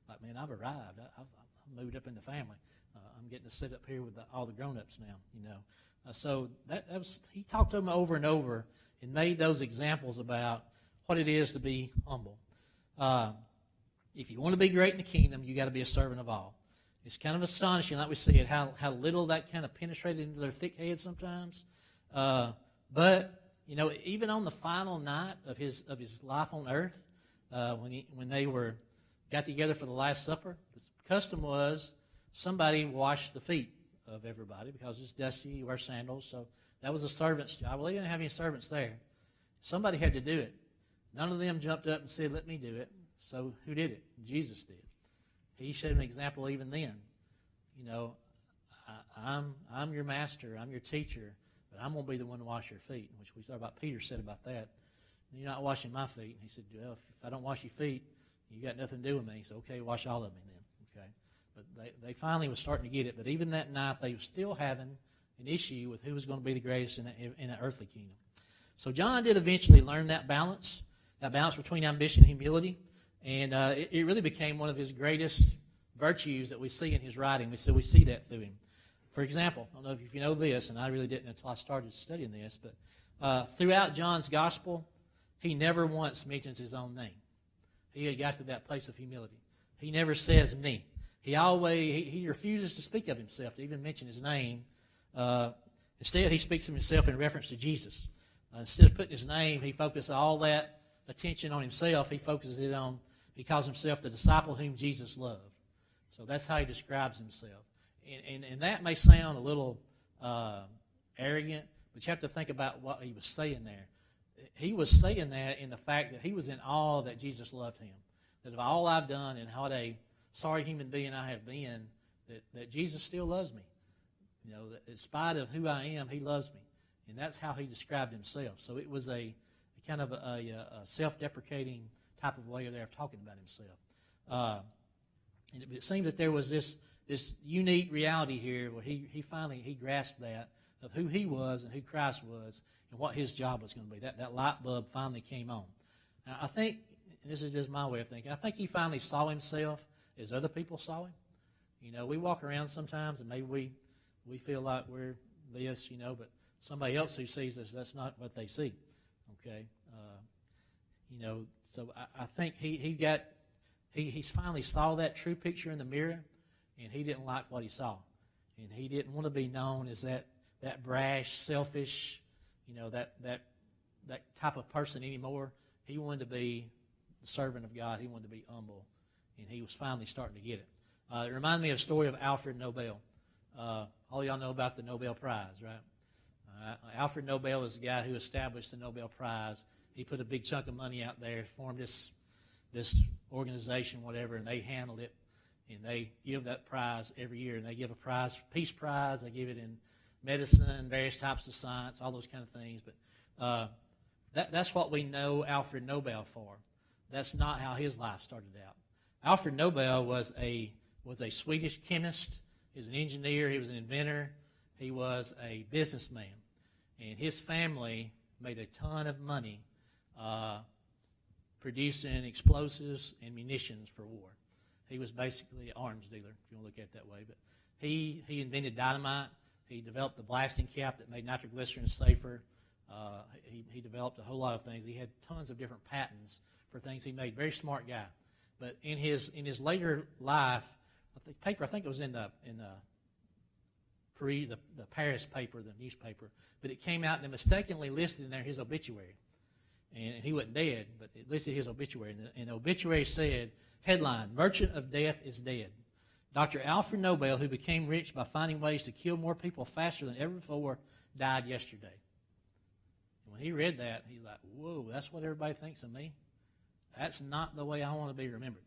Like, man, I've arrived. I've moved up in the family. I'm getting to sit up here with all the grown-ups now, So that was, he talked to them over and over and made those examples about what it is to be humble. If you want to be great in the kingdom, you got to be a servant of all. It's kind of astonishing, like we see it, how little that kind of penetrated into their thick heads sometimes. But even on the final night of his life on earth, when they got together for the Last Supper, the custom was somebody washed the feet of everybody because it's dusty, you wear sandals, so that was a servant's job. Well, they didn't have any servants there. Somebody had to do it. None of them jumped up and said, let me do it. So who did it? Jesus did. He showed an example even then. I'm your master, I'm your teacher, but I'm going to be the one to wash your feet, which we thought about Peter said about that. You're not washing my feet. And he said, well, if I don't wash your feet, you got nothing to do with me. So, okay, wash all of me then. Okay. But they finally was starting to get it. But even that night, they were still having an issue with who was going to be the greatest in the earthly kingdom. So John did eventually learn that balance between ambition and humility. And it really became one of his greatest virtues that we see in his writing. We see that through him. For example, I don't know if you know this, and I really didn't until I started studying this, but throughout John's gospel, he never once mentions his own name. He had got to that place of humility. He never says me. He refuses to speak of himself, to even mention his name. Instead, he speaks of himself in reference to Jesus. Instead of putting his name, he focuses all that attention on himself. He calls himself the disciple whom Jesus loved. So that's how he describes himself. And that may sound a little arrogant, but you have to think about what he was saying there. He was saying that in the fact that he was in awe that Jesus loved him. That of all I've done and what a sorry human being I have been, that Jesus still loves me. That in spite of who I am, he loves me. And that's how he described himself. So it was a kind of a self-deprecating type of way of talking about himself. And it seems that there was this this unique reality here where he finally grasped that of who he was and who Christ was and what his job was going to be. That light bulb finally came on. Now, I think, and this is just my way of thinking, I think he finally saw himself as other people saw him. You know, we walk around sometimes and maybe we feel like we're this, you know, but somebody else who sees us, that's not what they see. Okay? You know, so I think he finally saw that true picture in the mirror, and he didn't like what he saw. And he didn't want to be known as that brash, selfish, you know, that type of person anymore. He wanted to be the servant of God. He wanted to be humble, and he was finally starting to get it. It reminded me of a story of Alfred Nobel. All y'all know about the Nobel Prize, right? Alfred Nobel is the guy who established the Nobel Prize. He put a big chunk of money out there, formed this organization, whatever, and they handled it. And they give that prize every year. And they give a prize, Peace Prize. They give it in medicine, various types of science, all those kind of things. But that's what we know Alfred Nobel for. That's not how his life started out. Alfred Nobel was a Swedish chemist. He was an engineer. He was an inventor. He was a businessman. And his family made a ton of money producing explosives and munitions for war. He was basically an arms dealer, if you want to look at it that way. But he invented dynamite. He developed the blasting cap that made nitroglycerin safer. He developed a whole lot of things. He had tons of different patents for things he made. Very smart guy. But in his later life, I think it was in the Paris paper, the newspaper, but it came out and they mistakenly listed in there his obituary. And he wasn't dead, but it listed his obituary. And the obituary said, headline, Merchant of Death is dead. Dr. Alfred Nobel, who became rich by finding ways to kill more people faster than ever before, died yesterday. And when he read that, he's like, whoa, that's what everybody thinks of me? That's not the way I want to be remembered.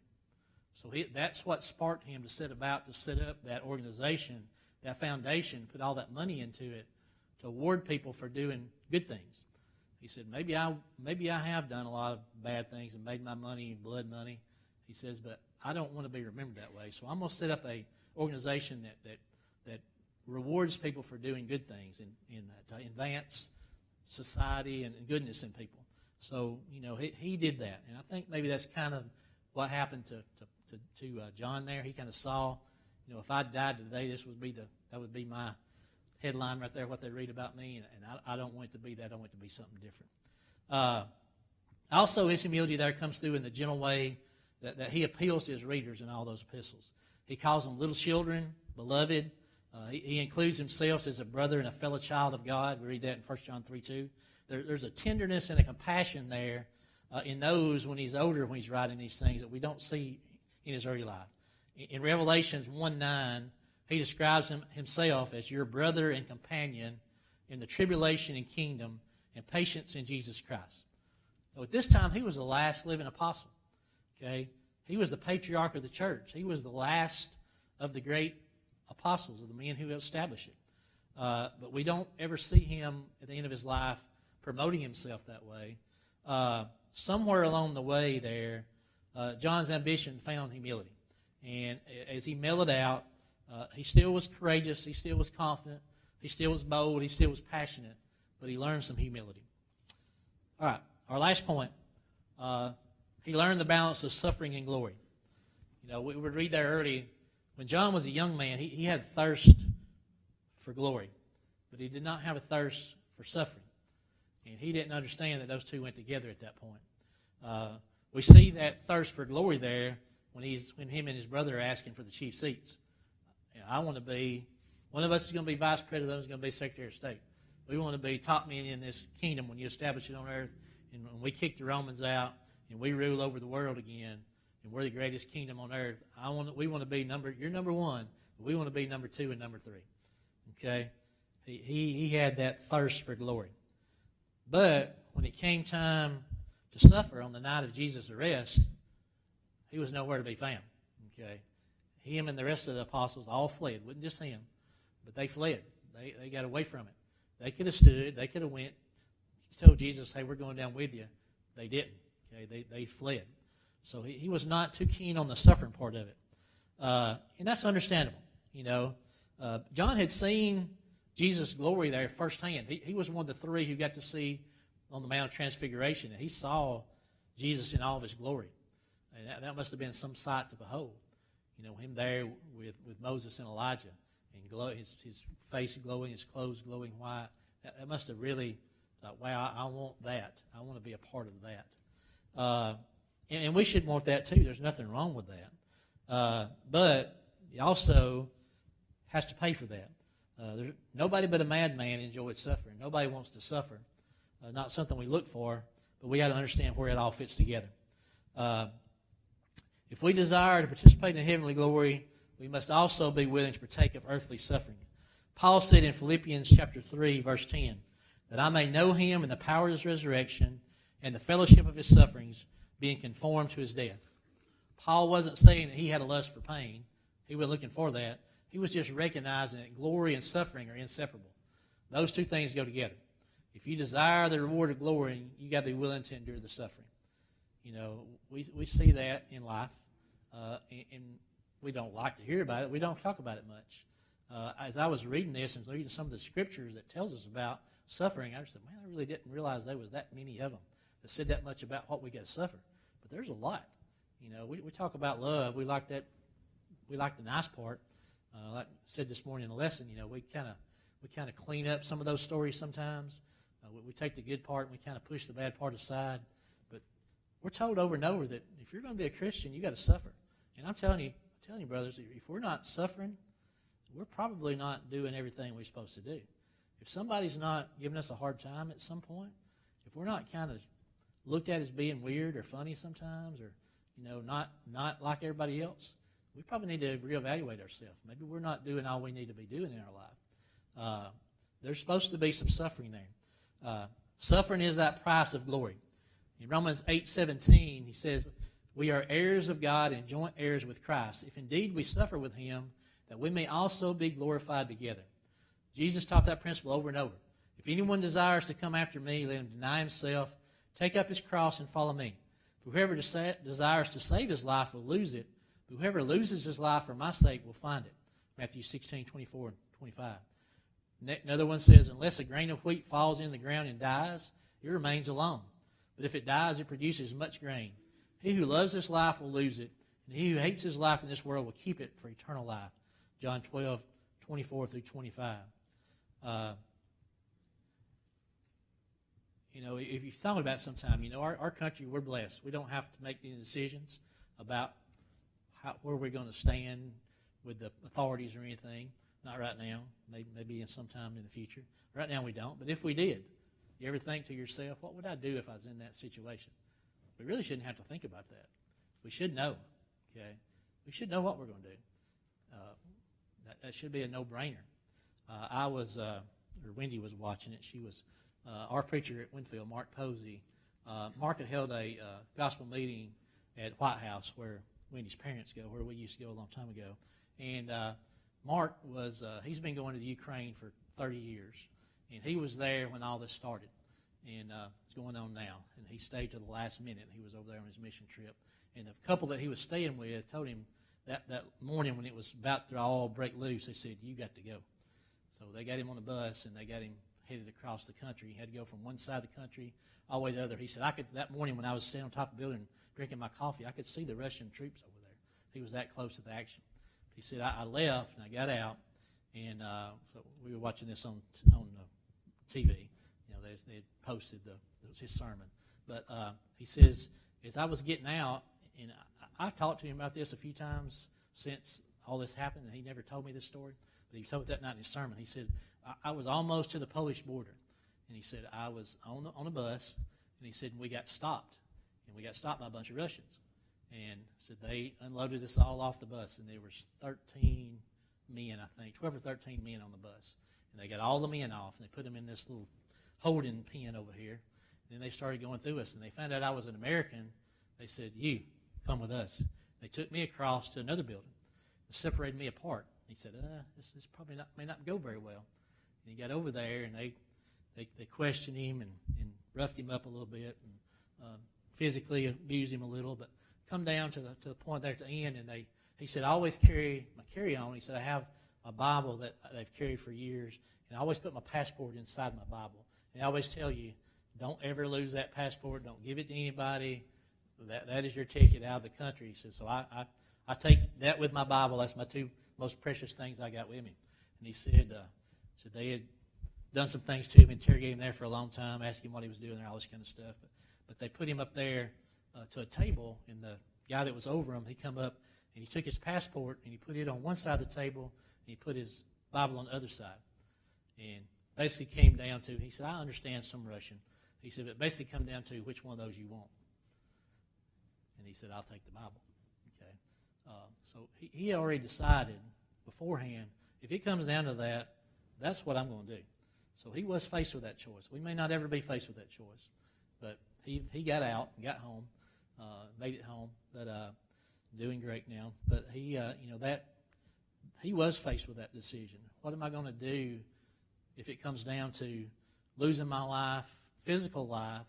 So that's what sparked him to set about to set up that organization, that foundation, put all that money into it to award people for doing good things. He said, maybe I have done a lot of bad things and made my money blood money. He says, but I don't want to be remembered that way. So I'm going to set up a organization that rewards people for doing good things and to advance society and goodness in people. So, you know, he did that. And I think maybe that's kind of what happened to John there. He kind of saw, you know, if I died today, that would be my headline right there, what they read about me, and I don't want it to be that. I want it to be something different. Also, his humility there comes through in the gentle way that he appeals to his readers in all those epistles. He calls them little children, beloved. He includes himself as a brother and a fellow child of God. We read that in 1 John 3:2. There's a tenderness and a compassion there in those when he's older, when he's writing these things, that we don't see in his early life. In Revelations 1:9, he describes himself as your brother and companion in the tribulation and kingdom and patience in Jesus Christ. So at this time, he was the last living apostle. Okay, he was the patriarch of the church. He was the last of the great apostles, of the men who established it. But we don't ever see him at the end of his life promoting himself that way. Somewhere along the way there, John's ambition found humility. And as he mellowed out, he still was courageous, he still was confident, he still was bold, he still was passionate, but he learned some humility. All right, our last point. He learned the balance of suffering and glory. You know, we would read there early, when John was a young man, he had thirst for glory, but he did not have a thirst for suffering. And he didn't understand that those two went together at that point. We see that thirst for glory there when him and his brother are asking for the chief seats. You know, I want to be, one of us is going to be vice president, the other is going to be secretary of state. We want to be top men in this kingdom when you establish it on earth, and when we kick the Romans out, and we rule over the world again, and we're the greatest kingdom on earth. We want to be you're number one, but we want to be number two and number three. Okay? He had that thirst for glory. But when it came time to suffer on the night of Jesus' arrest, he was nowhere to be found. Okay? Him and the rest of the apostles all fled. It wasn't just him, but they fled. They got away from it. They could have stood. They could have went, told Jesus, hey, we're going down with you. They didn't. Okay? They fled. So he was not too keen on the suffering part of it. And that's understandable. John had seen Jesus' glory there firsthand. He was one of the three who got to see on the Mount of Transfiguration, and he saw Jesus in all of his glory. And that must have been some sight to behold. Him there with Moses and Elijah, and his face glowing, his clothes glowing white. That must have really thought, wow, I want that. I want to be a part of that. And we should want that too. There's nothing wrong with that. But he also has to pay for that. Nobody but a madman enjoys suffering. Nobody wants to suffer. Not something we look for, but we got to understand where it all fits together. If we desire to participate in heavenly glory, we must also be willing to partake of earthly suffering. Paul said in Philippians chapter 3, verse 10, that I may know him in the power of his resurrection and the fellowship of his sufferings, being conformed to his death. Paul wasn't saying that he had a lust for pain. He wasn't looking for that. He was just recognizing that glory and suffering are inseparable. Those two things go together. If you desire the reward of glory, you got to be willing to endure the suffering. We see that in life, and we don't like to hear about it. We don't talk about it much. As I was reading this and reading some of the scriptures that tells us about suffering, I just said, man, I really didn't realize there was that many of them that said that much about what we got to suffer. But there's a lot. We talk about love. We like that. We like the nice part. Like I said this morning in the lesson, we kind of clean up some of those stories sometimes. We take the good part and we kind of push the bad part aside. But we're told over and over that if you're going to be a Christian, you got to suffer. And I'm telling you, brothers, if we're not suffering, we're probably not doing everything we're supposed to do. If somebody's not giving us a hard time at some point, if we're not kind of looked at as being weird or funny sometimes, or not like everybody else, we probably need to reevaluate ourselves. Maybe we're not doing all we need to be doing in our life. There's supposed to be some suffering there. Suffering is that price of glory. In Romans 8:17, he says, we are heirs of God and joint heirs with Christ, if indeed we suffer with him, that we may also be glorified together. Jesus taught that principle over and over. If anyone desires to come after me, let him deny himself, take up his cross, and follow me. For whoever desires to save his life will lose it, but whoever loses his life for my sake will find it. Matthew 16:24 and 25. Another one says, unless a grain of wheat falls in the ground and dies, it remains alone. But if it dies, it produces much grain. He who loves his life will lose it, and he who hates his life in this world will keep it for eternal life. John 12:24 through 25. If you've thought about it sometime, our country, we're blessed. We don't have to make any decisions about where we're going to stand with the authorities or anything. Not right now. Maybe in some time in the future. Right now we don't. But if we did, you ever think to yourself, what would I do if I was in that situation? We really shouldn't have to think about that. We should know. Okay, we should know what we're going to do. That should be a no-brainer. Wendy was watching it. She was our preacher at Winfield, Mark Posey. Mark had held a gospel meeting at White House where Wendy's parents go, where we used to go a long time ago. And Mark he's been going to the Ukraine for 30 years. And he was there when all this started. And it's going on now. And he stayed to the last minute. He was over there on his mission trip. And the couple that he was staying with told him that morning when it was about to all break loose, they said, you got to go. So they got him on a bus and they got him headed across the country. He had to go from one side of the country all the way to the other. He said, that morning when I was sitting on top of the building drinking my coffee, I could see the Russian troops over there. He was that close to the action. He said, I left and I got out, and so we were watching this on TV. They had posted his sermon. But he says, as I was getting out, and I've talked to him about this a few times since all this happened, and he never told me this story, but he told me that night in his sermon. He said, I was almost to the Polish border, and he said, I was on a bus, and he said, we got stopped, and we got stopped by a bunch of Russians. And said they unloaded us all off the bus, and there was 13 men, I think, 12 or 13 men on the bus. And they got all the men off, and they put them in this little holding pen over here. And then they started going through us, and they found out I was an American. They said, you, come with us. They took me across to another building and separated me apart. He said, this probably may not go very well. And he got over there, and they questioned him and roughed him up a little bit and physically abused him a little, but come down to the point there at the end, and he said, I always carry my carry-on. He said, I have a Bible that they've carried for years, and I always put my passport inside my Bible. And I always tell you, don't ever lose that passport. Don't give it to anybody. That is your ticket out of the country. He said, so I take that with my Bible. That's my two most precious things I got with me. And he said they had done some things to him, interrogated him there for a long time, asked him what he was doing there, all this kind of stuff. But they put him up there to a table, and the guy that was over him, he come up, and he took his passport, and he put it on one side of the table, and he put his Bible on the other side. And basically came down to, he said, I understand some Russian. He said, but basically come down to which one of those you want. And he said, I'll take the Bible. Okay. So he already decided beforehand, if it comes down to that, that's what I'm going to do. So he was faced with that choice. We may not ever be faced with that choice. But he got out, got home, made it home, but doing great now. But he was faced with that decision. What am I going to do if it comes down to losing my life, physical life,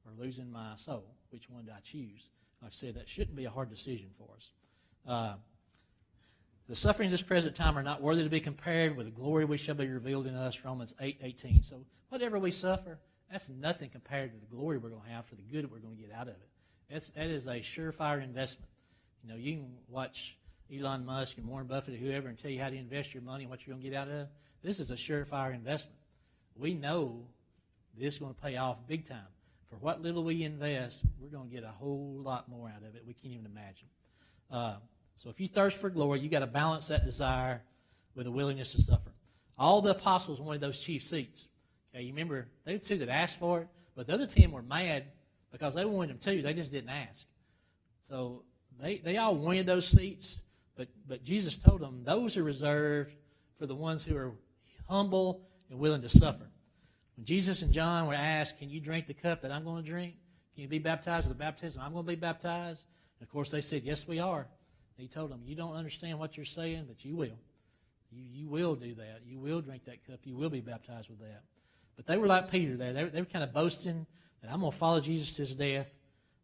or losing my soul? Which one do I choose? Like I said, that shouldn't be a hard decision for us. The sufferings of this present time are not worthy to be compared with the glory which shall be revealed in us, Romans 8:18. So whatever we suffer, that's nothing compared to the glory we're going to have for the good that we're going to get out of it. That is a surefire investment. You know, you can watch Elon Musk and Warren Buffett or whoever and tell you how to invest your money and what you're going to get out of it. This is a surefire investment. We know this is going to pay off big time. For what little we invest, we're going to get a whole lot more out of it we can't even imagine. So if you thirst for glory, you got to balance that desire with a willingness to suffer. All the apostles wanted those chief seats. Okay, you remember, they were the two that asked for it, but the other 10 were mad because they wanted them too. They just didn't ask. So they all wanted those seats, but Jesus told them those are reserved for the ones who are humble and willing to suffer. When Jesus and John were asked, can you drink the cup that I'm going to drink? Can you be baptized with the baptism I'm going to be baptized? And of course they said, yes, we are. He told them, you don't understand what you're saying, but you will. You will do that. You will drink that cup. You will be baptized with that. But they were like Peter there. They were kind of boasting that I'm going to follow Jesus to his death.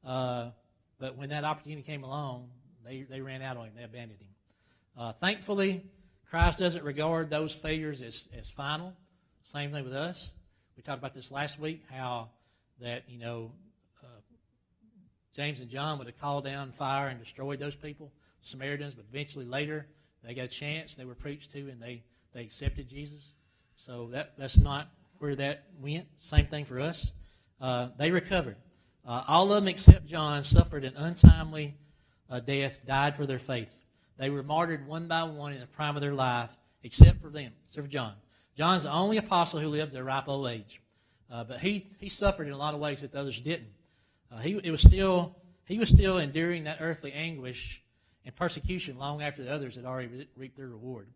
But when that opportunity came along, they ran out on him. They abandoned him. Thankfully, Christ doesn't regard those failures as final. Same thing with us. We talked about this last week, how that, James and John would have called down fire and destroyed those people, Samaritans, but eventually later they got a chance. They were preached to, and they accepted Jesus. So that's not where that went. Same thing for us. They recovered. All of them except John suffered an untimely death, died for their faith. They were martyred one by one in the prime of their life, except for them, except for John. John's the only apostle who lived at a ripe old age. But he suffered in a lot of ways that the others didn't. He was still enduring that earthly anguish and persecution long after the others had already reaped their reward.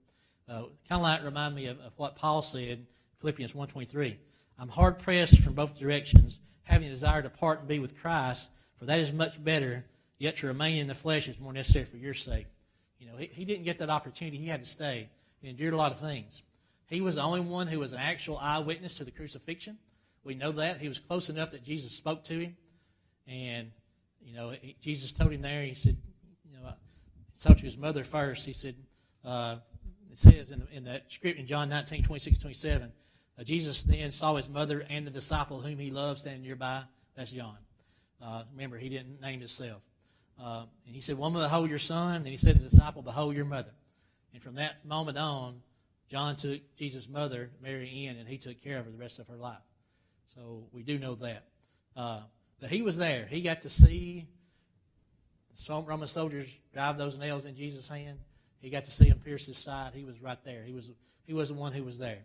Kind of like remind me of what Paul said in Philippians 1:23. I'm hard pressed from both directions, having a desire to depart and be with Christ, for that is much better, yet to remain in the flesh is more necessary for your sake. He didn't get that opportunity. He had to stay. He endured a lot of things. He was the only one who was an actual eyewitness to the crucifixion. We know that. He was close enough that Jesus spoke to him. And, Jesus told him there, he said, he talked to his mother first. He said, it says in that script in John 19:26-27, Jesus then saw his mother and the disciple whom he loved standing nearby. That's John. Remember, he didn't name himself. And he said, woman, behold your son. And he said to the disciple, behold your mother. And from that moment on, John took Jesus' mother, Mary, in, and he took care of her the rest of her life. So we do know that. But he was there. He got to see the Roman soldiers drive those nails in Jesus' hand. He got to see him pierce his side. He was right there. He was the one who was there.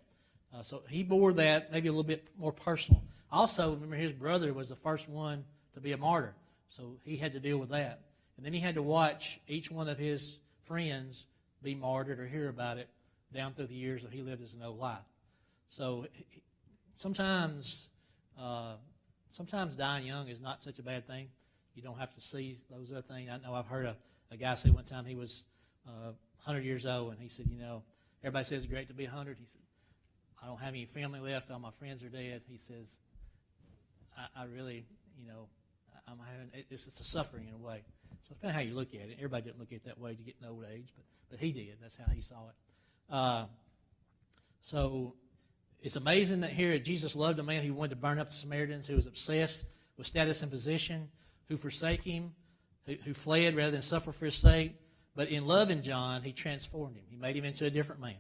So he bore that maybe a little bit more personal. Also, remember, his brother was the first one to be a martyr. So he had to deal with that. And then he had to watch each one of his friends be martyred or hear about it down through the years that he lived his old life. So sometimes dying young is not such a bad thing. You don't have to see those other things. I know I've heard a guy say one time he was 100 years old, and he said, everybody says it's great to be 100. He said, I don't have any family left. All my friends are dead. He says, I really, It's a suffering in a way. So depending on how you look at it. Everybody didn't look at it that way to get in old age, but he did. That's how he saw it. So it's amazing that here Jesus loved a man who wanted to burn up the Samaritans, who was obsessed with status and position, who forsake him, who fled rather than suffer for his sake. But in loving John, he transformed him. He made him into a different man.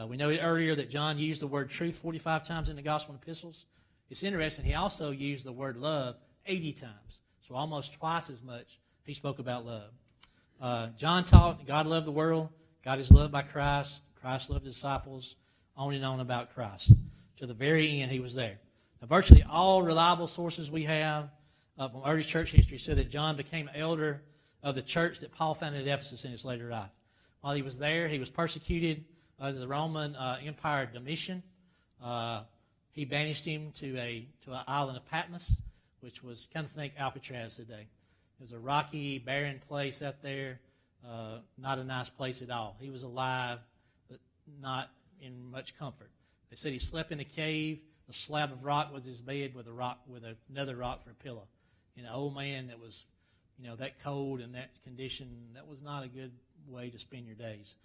We noted earlier that John used the word truth 45 times in the gospel and epistles. It's interesting, he also used the word love 80 times. So almost twice as much he spoke about love. John taught God loved the world. God is loved by Christ. Christ loved his disciples. On and on about Christ. To the very end, he was there. Now, virtually all reliable sources we have from early church history said that John became elder of the church that Paul founded at Ephesus in his later life. While he was there, he was persecuted under the Roman Empire Domitian. He banished him to an island of Patmos, which was, kind of think Alcatraz today. It was a rocky, barren place out there, not a nice place at all. He was alive, but not in much comfort. They said he slept in a cave. A slab of rock was his bed with another rock for a pillow. And an old man that was, that cold and that condition, that was not a good way to spend your days.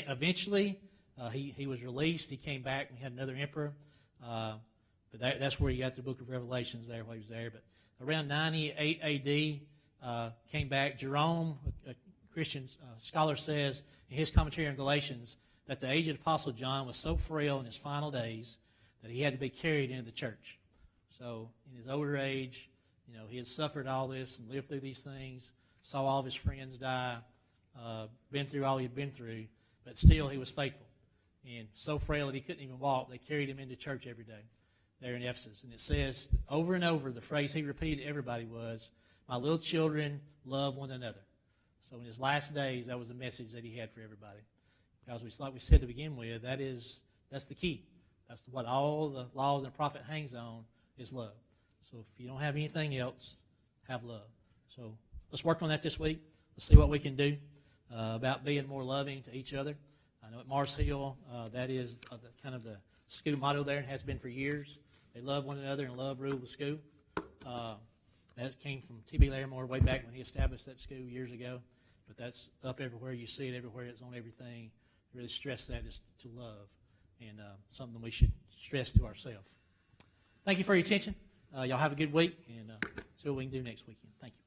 Eventually, he was released. He came back and he had another emperor. But that's where you got the book of Revelations there while he was there. But around 98 A.D., came back. Jerome, a Christian scholar, says in his commentary on Galatians that the aged apostle John was so frail in his final days that he had to be carried into the church. So in his older age, he had suffered all this and lived through these things, saw all of his friends die, been through all he had been through, but still he was faithful. And so frail that he couldn't even walk, they carried him into church every day there in Ephesus. And it says over and over, the phrase he repeated to everybody was, "My little children, love one another." So in his last days, that was the message that he had for everybody. Because like we said to begin with, that's the key. That's what all the laws and the prophet hangs on is love. So if you don't have anything else, have love. So let's work on that this week. Let's see what we can do about being more loving to each other. I know at Mars Hill, that is kind of the school motto there and has been for years. They love one another and love rule the school. That came from T.B. Larimore way back when he established that school years ago. But that's up everywhere. You see it everywhere. It's on everything. Really stress that is to love, and something we should stress to ourselves. Thank you for your attention. Y'all have a good week, and see what we can do next weekend. Thank you.